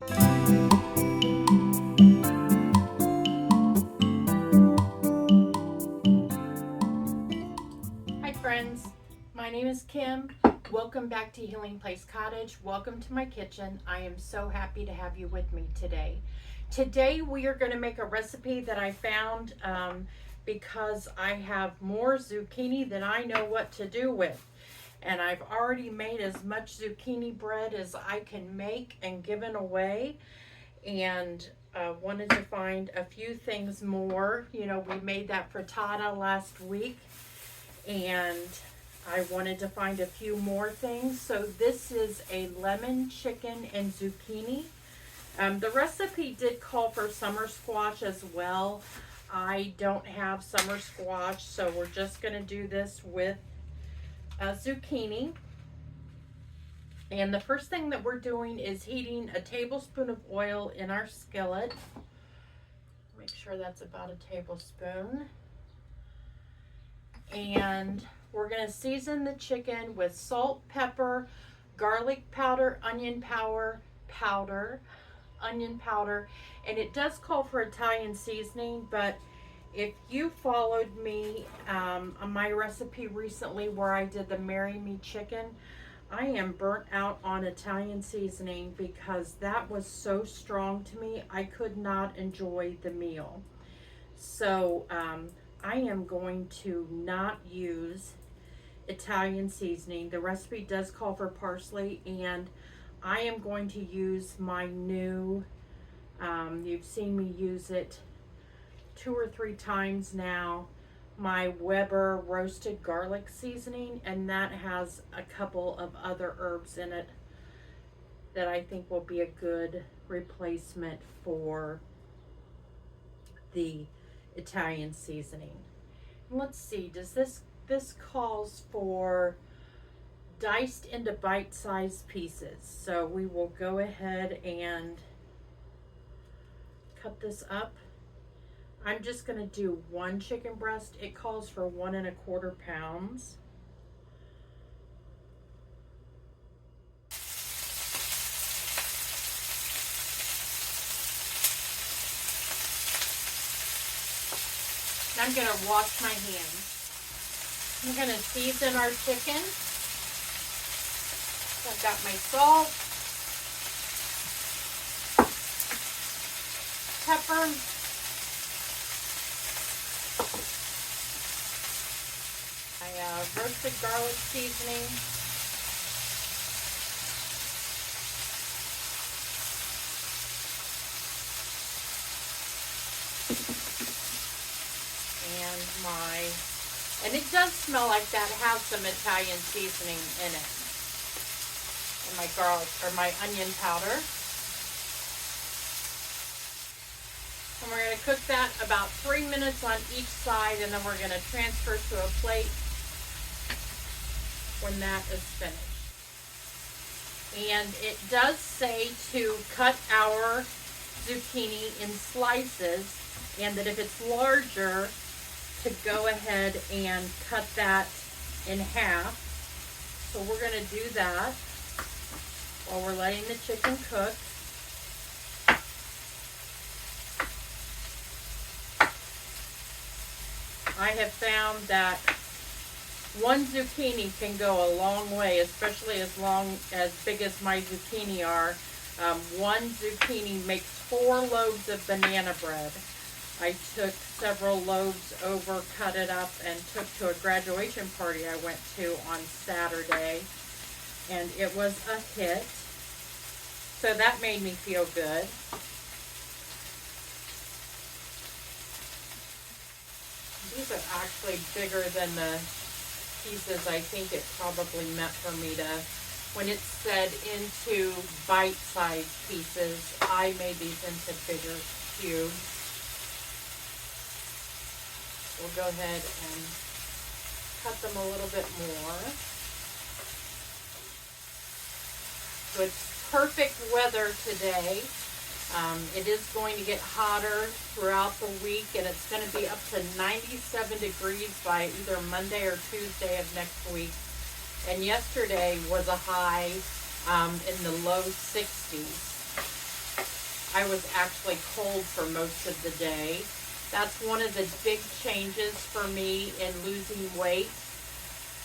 Hi friends, my name is Kim. Welcome back to Healing Place Cottage. Welcome to my kitchen. I am so happy to have you with me today. Today we are going to make a recipe that I found because I have more zucchini than I know what to do with. And I've already made as much zucchini bread as I can make and given away. And wanted to find a few things more. You know, we made that frittata last week. And I wanted to find a few more things. So this is a lemon chicken and zucchini. The recipe did call for summer squash as well. I don't have summer squash, so we're just going to do this with zucchini. And the first thing that we're doing is heating a tablespoon of oil in our skillet. Make sure that's about a tablespoon. And we're going to season the chicken with salt, pepper, garlic powder, onion powder, and it does call for Italian seasoning, but if you followed me on my recipe recently where I did the Marry Me chicken, I am burnt out on Italian seasoning because that was so strong to me, I could not enjoy the meal. So I am going to not use Italian seasoning. The recipe does call for parsley, and I am going to use my new, you've seen me use it 2 or 3 times now, my Weber roasted garlic seasoning, and that has a couple of other herbs in it that I think will be a good replacement for the Italian seasoning. Let's see, does this calls for diced into bite-sized pieces. So we will go ahead and cut this up. I'm just going to do 1 chicken breast. It calls for 1 1/4 pounds. I'm going to wash my hands. I'm going to season our chicken. I've got my salt, pepper, my roasted garlic seasoning, and it does smell like that has some Italian seasoning in it. And my garlic, or my onion powder. And we're going to cook that about 3 minutes on each side, and then we're going to transfer to a plate when that is finished. And it does say to cut our zucchini in slices, and that if it's larger, to go ahead and cut that in half. So we're going to do that while we're letting the chicken cook. I have found that 1 zucchini can go a long way, especially as big as my zucchini are. 1 zucchini makes 4 loaves of banana bread. I took several loaves over, cut it up, and took to a graduation party I went to on Saturday, and it was a hit. So that made me feel good. These are actually bigger than the pieces I think it probably meant for me to. When it said into bite-sized pieces, I made these into bigger cubes. We'll go ahead and cut them a little bit more. So it's perfect weather today. It is going to get hotter throughout the week, and it's going to be up to 97 degrees by either Monday or Tuesday of next week. And yesterday was a high in the low 60s. I was actually cold for most of the day. That's one of the big changes for me in losing weight.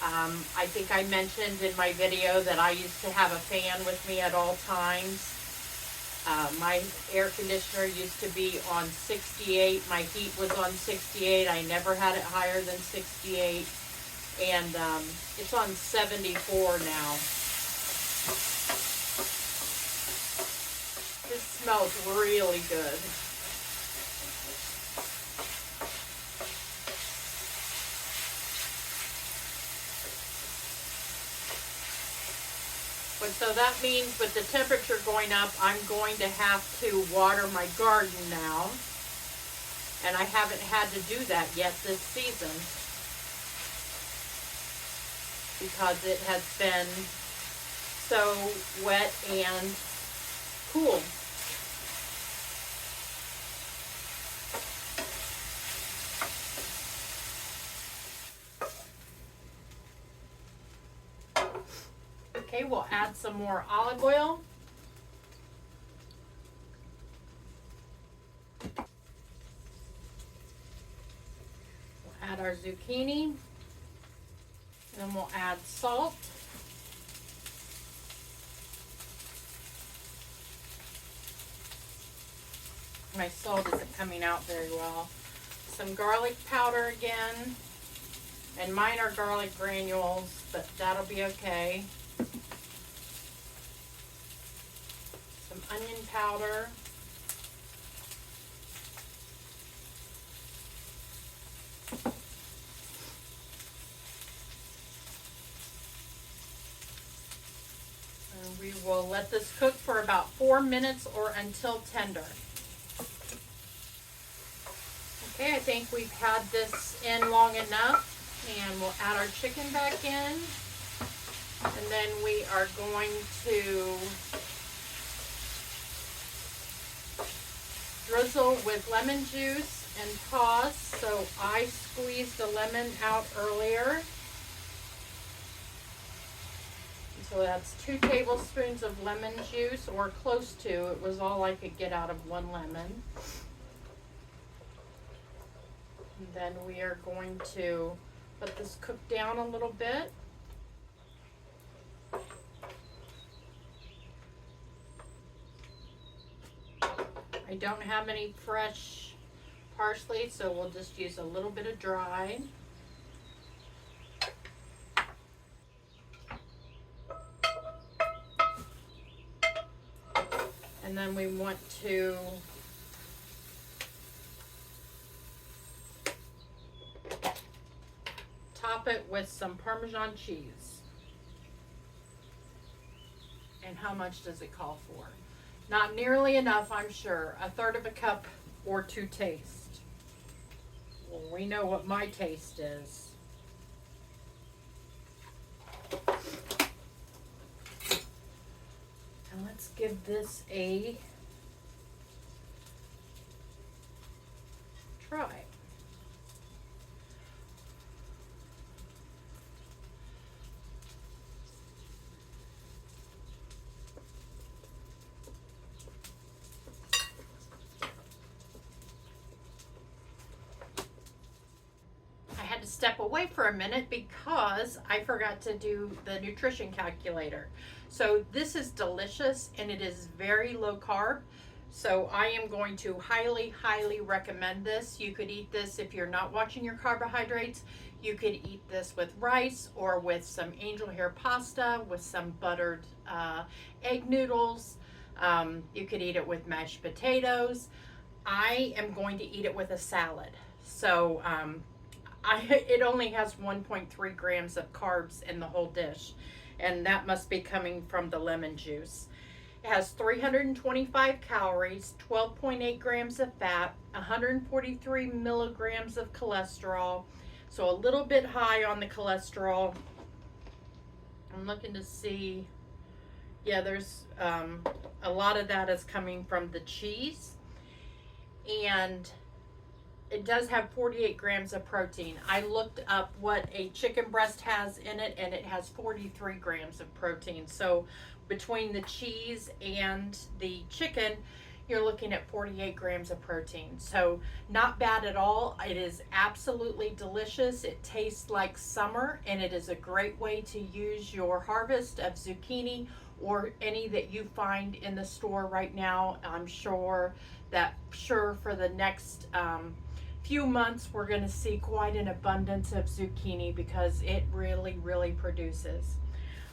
I think I mentioned in my video that I used to have a fan with me at all times. My air conditioner used to be on 68. My heat was on 68. I never had it higher than 68. And it's on 74 now. This smells really good. But so that means with the temperature going up, I'm going to have to water my garden now. And I haven't had to do that yet this season, because it has been so wet and cool. Okay, we'll add some more olive oil. We'll add our zucchini. And then we'll add salt. My salt isn't coming out very well. Some garlic powder again. And mine are garlic granules, but that'll be okay. Some onion powder. And we will let this cook for about 4 minutes or until tender. Okay, I think we've had this in long enough, and we'll add our chicken back in. And then we are going to drizzle with lemon juice and pause. So I squeezed the lemon out earlier. So that's 2 tablespoons of lemon juice, or close to. It was all I could get out of 1 lemon. And then we are going to let this cook down a little bit. I don't have any fresh parsley, so we'll just use a little bit of dry. And then we want to top it with some Parmesan cheese. And how much does it call for? Not nearly enough, I'm sure. 1/3 cup or to taste. Well, we know what my taste is. And let's give this a try. Step away for a minute because I forgot to do the nutrition calculator. So this is delicious and it is very low carb. So I am going to highly recommend this. You could eat this if you're not watching your carbohydrates. You could eat this with rice or with some angel hair pasta, with some buttered egg noodles. You could eat it with mashed potatoes. I am going to eat it with a salad. So it only has 1.3 grams of carbs in the whole dish, and that must be coming from the lemon juice. It has 325 calories, 12.8 grams of fat, 143 milligrams of cholesterol, so a little bit high on the cholesterol. I'm looking to see, yeah, there's a lot of that is coming from the cheese, and it does have 48 grams of protein. I looked up what a chicken breast has in it, and it has 43 grams of protein. So between the cheese and the chicken, you're looking at 48 grams of protein. So not bad at all. It is absolutely delicious. It tastes like summer, and it is a great way to use your harvest of zucchini or any that you find in the store right now. I'm sure for the next few months we're going to see quite an abundance of zucchini because it really produces.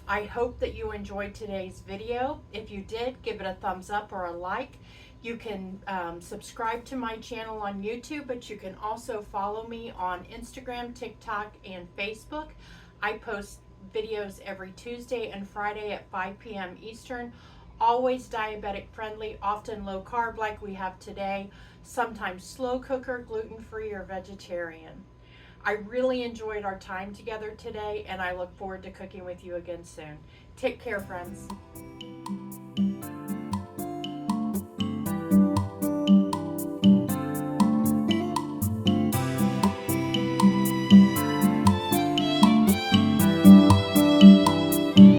I hope that you enjoyed today's video. If you did, give it a thumbs up or a like. You can subscribe to my channel on YouTube, but you can also follow me on Instagram, TikTok, and Facebook. I post videos every Tuesday and Friday at 5 p.m. Eastern. Always diabetic friendly, often low carb like we have today, sometimes slow cooker, gluten-free, or vegetarian. I really enjoyed our time together today, and I look forward to cooking with you again soon. Take care, friends.